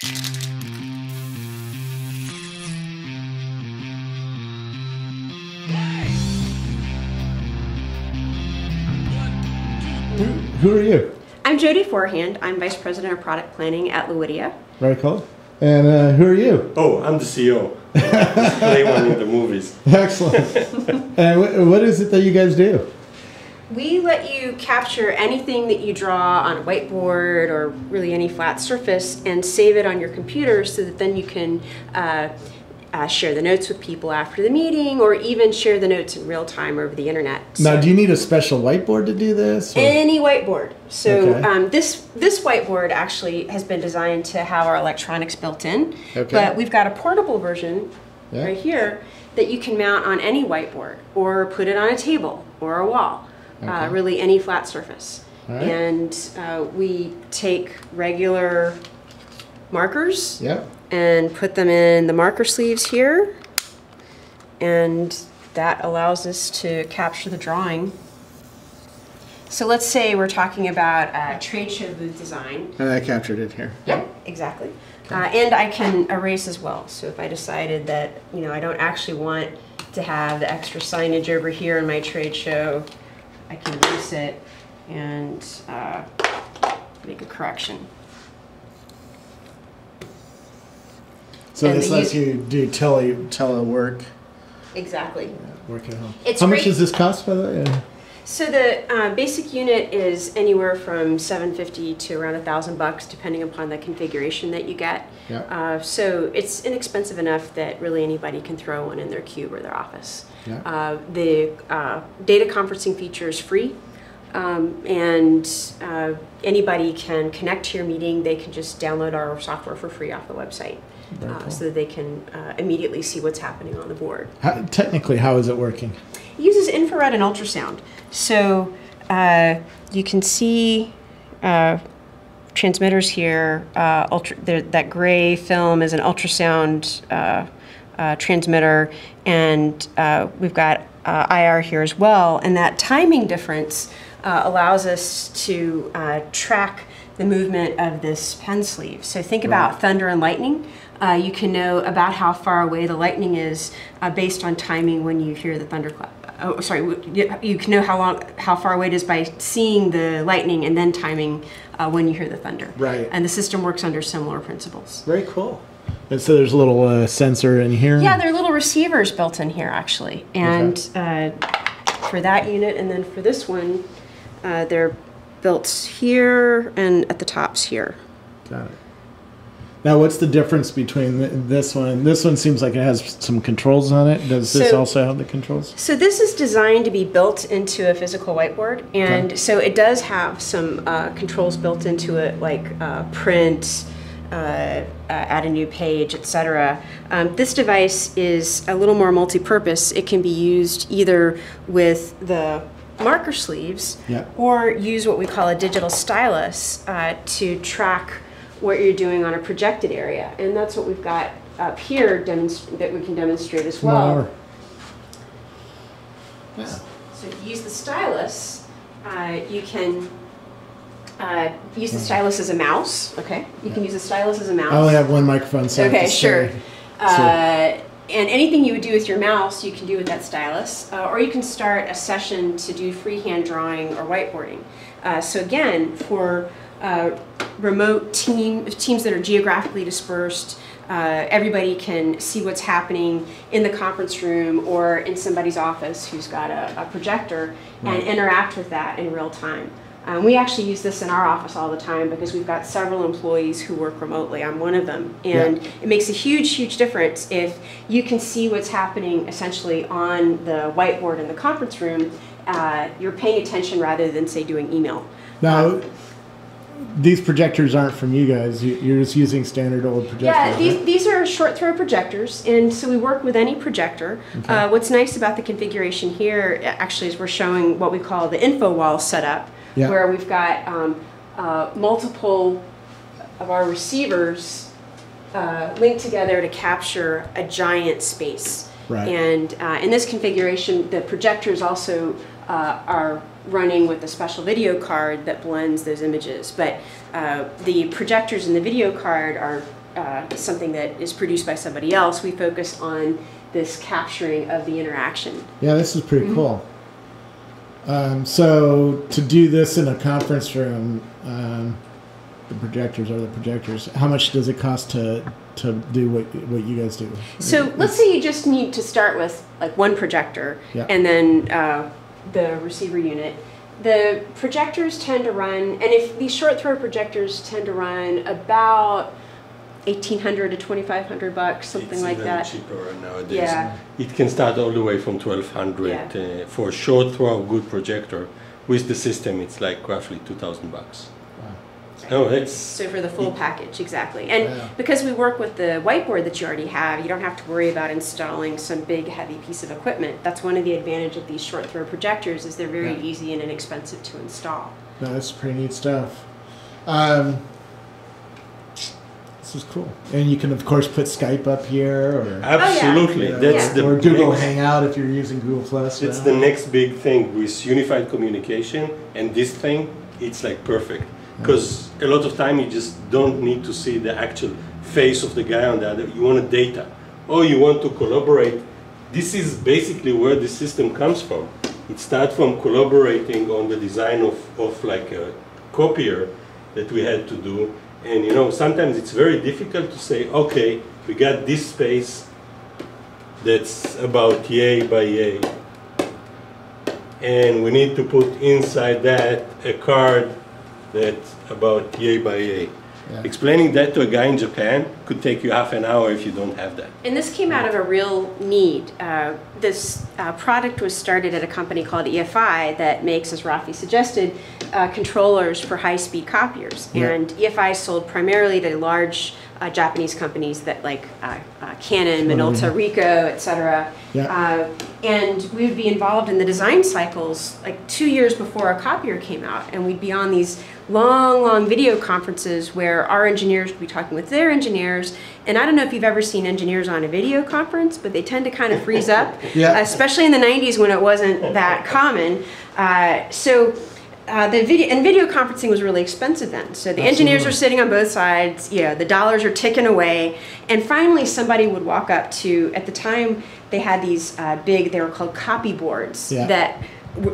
Who are you? I'm Jody Forehand. I'm Vice President of Product Planning at Luidia. Very cool. And who are you? Oh, I'm the CEO. Play one in the movies. Excellent. And what is it that you guys do? We let you capture anything that you draw on a whiteboard or really any flat surface and save it on your computer so that then you can share the notes with people after the meeting, or even share the notes in real time over the internet. Now, do you need a special whiteboard to do this? Or? Any whiteboard. So Okay. this whiteboard actually has been designed to have our electronics built in, Okay. but we've got a portable version Yeah. right here that you can mount on any whiteboard or put it on a table or a wall, Okay. really any flat surface. All right. And we take regular markers Yep. and put them in the marker sleeves here, and that allows us to capture the drawing. So let's say we're talking about a trade show booth design. And I captured it here. Yep, exactly. And I can erase as well. So if I decided that, you know, I don't actually want to have the extra signage over here in my trade show, I can erase it and make a correction. So And this the lets you do telework. Exactly. Work at home. It's How much great. does this cost, by the way? So the basic unit is anywhere from $750 to around $1,000, depending upon the configuration that you get. Yeah. So it's inexpensive enough that really anybody can throw one in their cube or their office. Yeah. The data conferencing feature is free, and anybody can connect to your meeting. They can just download our software for free off the website, Very cool. so that they can immediately see what's happening on the board. Technically, how is it working? It uses infrared and ultrasound. So you can see transmitters here. That gray film is an ultrasound transmitter, and we've got IR here as well. And that timing difference allows us to track the movement of this pen sleeve. So think about thunder and lightning. You can know about how far away the lightning is based on timing when you hear the thunderclap. Oh, sorry. You can know how far away it is by seeing the lightning and then timing when you hear the thunder. Right. And the system works under similar principles. Very cool. And so there's a little sensor in here? Yeah, there are little receivers built in here, actually. And for that unit, and then for this one, they're built here and at the tops here. Got it. Now, what's the difference between this one? This one seems like it has some controls on it. Does this also have the controls? So this is designed to be built into a physical whiteboard, and so it does have some controls built into it, like print, add a new page, etc. This device is a little more multi-purpose. It can be used either with the marker sleeves, or use what we call a digital stylus to track what you're doing on a projected area, and that's what we've got up here that we can demonstrate as well. Yeah. So if you use the stylus, you can use the stylus as a mouse. Okay, you can use the stylus as a mouse. I only have one microphone, so okay, sure. And anything you would do with your mouse, you can do with that stylus, or you can start a session to do freehand drawing or whiteboarding. So again, for remote teams that are geographically dispersed, everybody can see what's happening in the conference room or in somebody's office who's got a projector and interact with that in real time. We actually use this in our office all the time because we've got several employees who work remotely. I'm one of them. And it makes a huge, huge difference if you can see what's happening essentially on the whiteboard in the conference room. You're paying attention rather than, say, doing email. Now, these projectors aren't from you guys. You're just using standard old projectors. Yeah, right? these are short throw projectors, and so we work with any projector. Okay. What's nice about the configuration here actually is we're showing what we call the info wall setup, where we've got multiple of our receivers linked together to capture a giant space. Right. And in this configuration, the projectors also are running with a special video card that blends those images. But the projectors in the video card are something that is produced by somebody else. We focus on this capturing of the interaction. Yeah, this is pretty cool. So to do this in a conference room, the projectors, how much does it cost to do what you guys do? So let's say you just need to start with like one projector and then the receiver unit. The projectors tend to run, and if these short throw projectors tend to run about $1,800 to $2,500, something like that. It's even cheaper nowadays. Yeah. It can start all the way from $1,200 for a short throw good projector. With the system, it's like roughly $2,000. Wow. Oh, that's so for the full package, exactly. And because we work with the whiteboard that you already have, you don't have to worry about installing some big heavy piece of equipment. That's one of the advantages of these short throw projectors is they're very easy and inexpensive to install. No, that's pretty neat stuff. This is cool. And you can of course put Skype up here or absolutely that's the or Google Hangout if you're using Google Plus. It's the next big thing with unified communication, and this thing it's like perfect. Because a lot of time you just don't need to see the actual face of the guy on the other. You want data, or you want to collaborate. This is basically where the system comes from. It starts from collaborating on the design of like a copier that we had to do. And you know, sometimes it's very difficult to say, okay, we got this space that's about yay by yay. And we need to put inside that a card that's about yay by yay. Yeah. Explaining that to a guy in Japan could take you half an hour if you don't have that. And this came out of a real need. This product was started at a company called EFI that makes, as Rafi suggested, controllers for high-speed copiers. Yeah. And EFI sold primarily to large Japanese companies that like Canon, Minolta, Ricoh, etc. Yeah. And we would be involved in the design cycles like 2 years before a copier came out, and we'd be on these long video conferences where our engineers would be talking with their engineers. And I don't know if you've ever seen engineers on a video conference, but they tend to kind of freeze up, especially in the 90s when it wasn't that common. Video conferencing was really expensive then. So the engineers are sitting on both sides, the dollars are ticking away, and finally somebody would walk up to, at the time they had these big, they were called copy boards that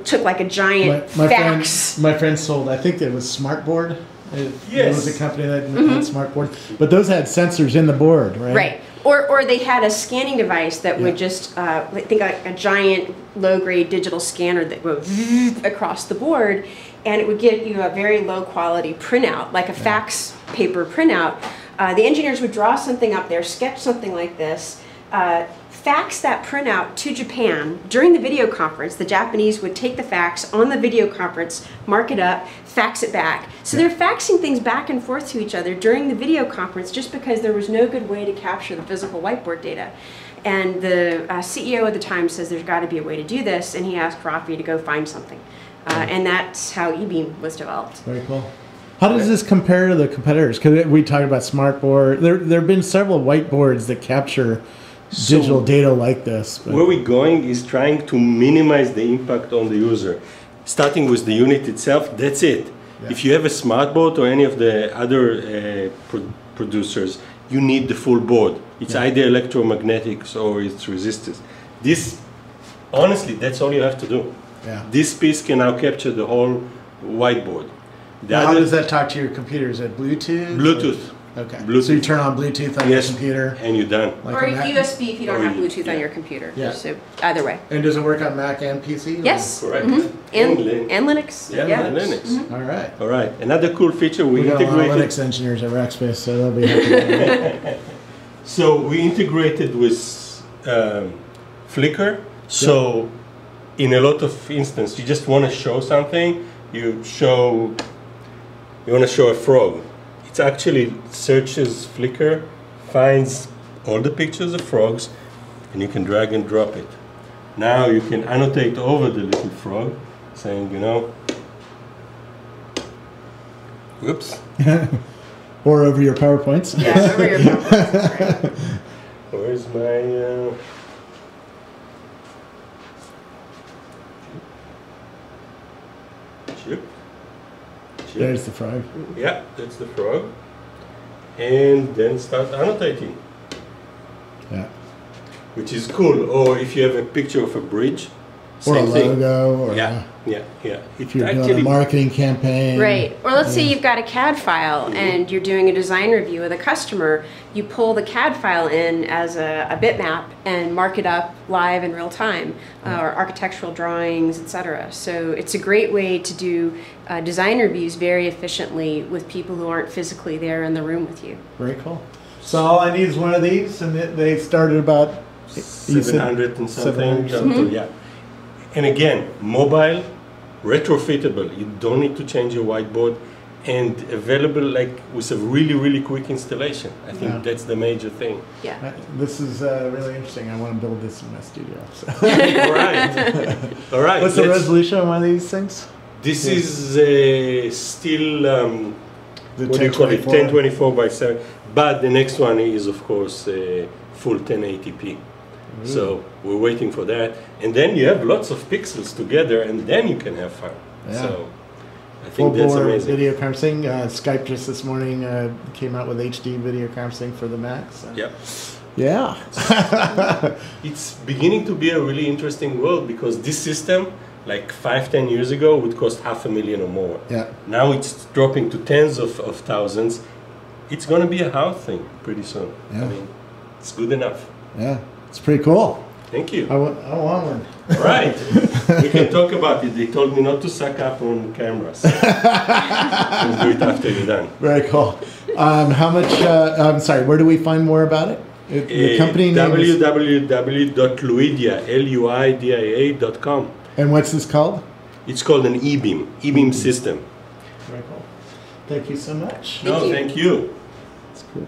took like a giant fax. My friend sold, I think it was Smartboard. It was a company that had Smartboard. But those had sensors in the board, right? Right. Or they had a scanning device that would just, I think a giant low-grade digital scanner that would across the board, and it would give you a very low-quality printout, like a fax paper printout. The engineers would draw something up there, sketch something like this, fax that printout to Japan. During the video conference, the Japanese would take the fax on the video conference, mark it up, fax it back. So they're faxing things back and forth to each other during the video conference just because there was no good way to capture the physical whiteboard data. And the CEO at the time says there's got to be a way to do this, and he asked Rafi to go find something. And that's how eBeam was developed. Very cool. How does this compare to the competitors? Because we talked about Smartboard. There have been several whiteboards that capture digital data like this. Where we're going is trying to minimize the impact on the user. Starting with the unit itself, that's it. Yeah. If you have a smartboard or any of the other producers, you need the full board. It's either electromagnetics or it's resistors. This, honestly, that's all you have to do. Yeah. This piece can now capture the whole whiteboard. How does that talk to your computer? Is it Bluetooth? Bluetooth. Okay. Bluetooth. So you turn on Bluetooth on your computer, and you're done. Like or USB if you don't have Bluetooth on your computer. Yeah. So either way. And does it work on Mac and PC? Yes. Correct. And Linux. Yeah, and Linux. All right. All right. Another cool feature we got integrated. A lot of Linux engineers at Rackspace, so they'll be happy. So we integrated with Flickr. So in a lot of instances, you just want to show something. You want to show a frog. It actually searches Flickr, finds all the pictures of frogs, and you can drag and drop it. Now you can annotate over the little frog, saying, whoops. Or over your PowerPoints. Yeah, over your PowerPoints, that's right. Where's my... chip? There's the frog. Yeah, that's the frog. and then start annotating, Yeah. which is cool. Or if you have a picture of a bridge, Or a same thing. logo, or Yeah. if you're doing a marketing campaign. Right. Or let's say you've got a CAD file and you're doing a design review with a customer. You pull the CAD file in as a bitmap and mark it up live in real time, or architectural drawings, etc. So it's a great way to do design reviews very efficiently with people who aren't physically there in the room with you. Very cool. So all I need is one of these, and they started about 700 and something. 700. Yeah. And again, mobile, retrofittable. You don't need to change your whiteboard, and available like with a really, really quick installation. I think that's the major thing. Yeah. This is really interesting. I want to build this in my studio. So. All right. All right. What's the resolution on one of these things? This is still, The what do you call it, 1024? 1024 by 7. But the next one is, of course, full 1080p. So we're waiting for that. And then you have lots of pixels together, and then you can have fun. Yeah. So I think that's Full-bore amazing. video conferencing. Skype just this morning came out with HD video conferencing for the Mac. So. Yep. Yeah. It's beginning to be a really interesting world, because this system, like 5-10 years ago, would cost $500,000 or more. Yeah. Now it's dropping to tens of thousands. It's going to be a house thing pretty soon. Yeah. I mean, it's good enough. Yeah. It's pretty cool. Thank you. I want one. All right. We can talk about it. They told me not to suck up on cameras. We'll do it after you're done. Very cool. How much? I'm sorry. Where do we find more about it? The company name is, www.luidia.com. and what's this called? It's called an e-beam system. Very cool. Thank you so much. No, thank you. That's cool.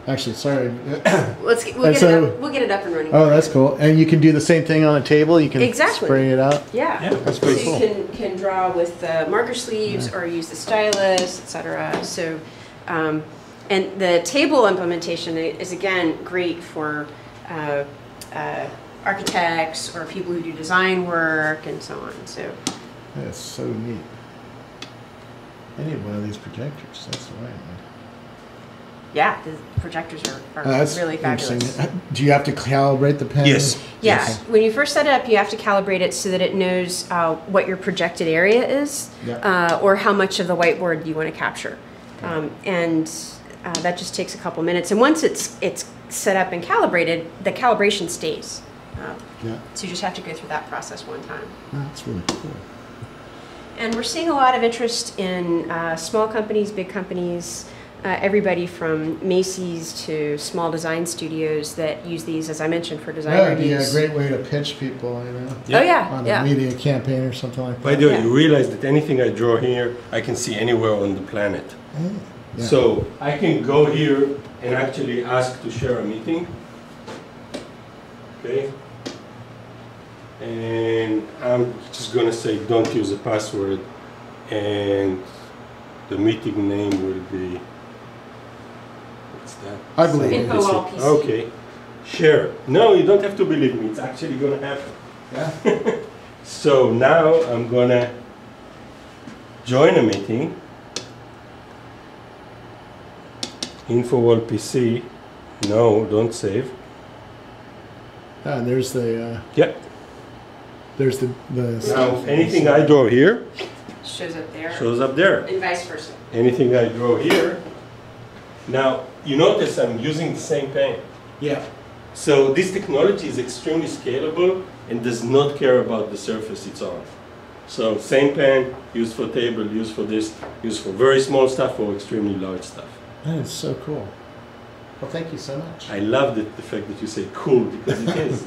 Actually, sorry. We'll get it up and running. Oh, that's cool. And you can do the same thing on a table. You can Exactly. spray it out. Yeah. That's So pretty you cool. can draw with the marker sleeves or use the stylus, etc. So, and the table implementation is again great for architects or people who do design work and so on. So That's so neat. I need one of these projectors. That's the right one. yeah, the projectors are That's really fabulous. interesting. Do you have to calibrate the pen? Yes. Yeah, Yes. when you first set it up, you have to calibrate it so that it knows what your projected area is, Yeah. or how much of the whiteboard you want to capture, and that just takes a couple minutes. And once it's set up and calibrated, the calibration stays. Yeah. So you just have to go through that process one time. Oh, that's really cool. And we're seeing a lot of interest in small companies, big companies. Everybody from Macy's to small design studios that use these, as I mentioned, for design That would be a reviews. great way to pitch people, you know, Oh yeah, on a yeah. media campaign or something like By that. the way, Yeah. you realize that anything I draw here, I can see anywhere on the planet. Yeah. So I can go here and actually ask to share a meeting. Okay. And I'm just gonna say don't use a password, and the meeting name will be, what's that? I believe it. Info all PC. Okay. Share. No, you don't have to believe me. It's actually gonna happen. Yeah. So now I'm gonna join a meeting. Info wall PC. No, don't save. Ah, and there's the Yeah. there's the Now anything I draw here Shows up there, shows up there. and vice versa. Anything I draw here. Now you notice I'm using the same pen. Yeah. So this technology is extremely scalable and does not care about the surface it's on. So same pen, used for table, used for this, used for very small stuff or extremely large stuff. That is so cool. Well, thank you so much. I love the fact that you say cool, because it is.